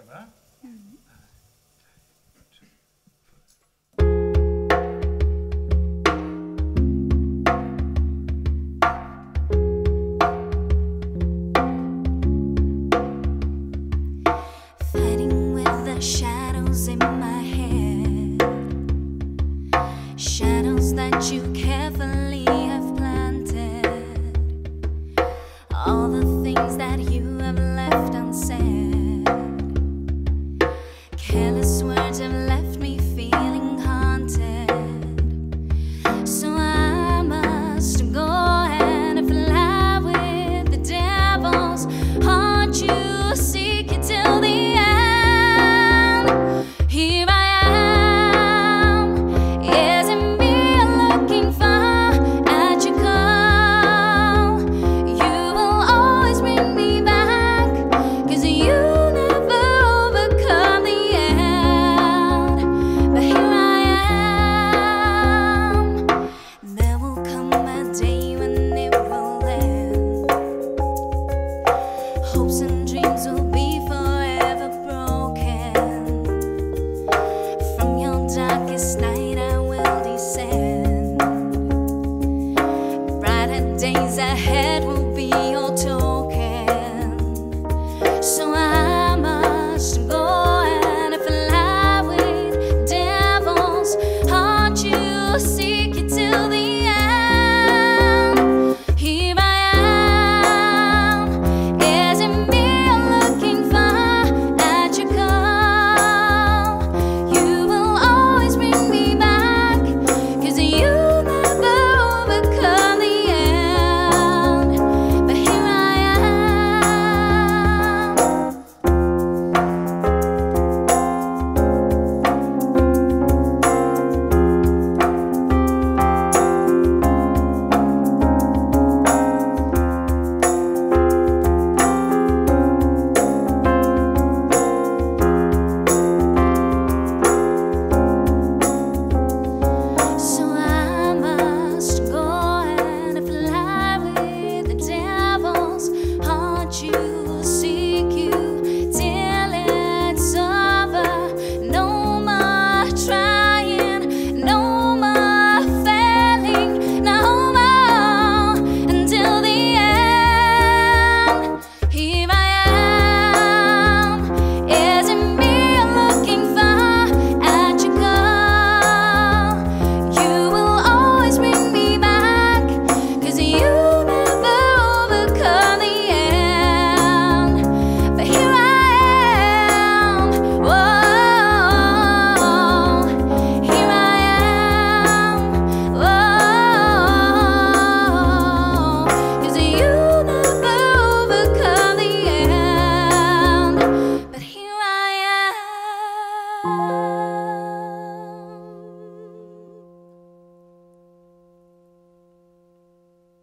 va? Fighting with the shadows in my head, shadows that you carefully have planted, all the things that you have left unsaid. Careless words have left me feeling haunted, so I must go and fly with the devils, haunt you, seek you till the end. Here I am, isn't me looking far at your call. You will always bring me back, 'cause you never overcome the end. But here I am, there will come a day when it will end. Hopes and dreams will be forever broken. From your darkest night I will descend. Brighter days ahead will be your token. So I must go and fly with devils, haunt you, seek you till the end. Here I am, isn't me looking far at your call. You will always bring me back, 'cause you never overcome the end. But here I am. So I must go and fly with the devils, haunt you, seek you till it's over. No more trying, no more failing, no more until the end. Here I am, isn't me looking far at your call. You will always bring me back, 'cause you never overcome the end. But here I am, whoa, here I am, whoa, 'cause you never overcome the end. But here I am.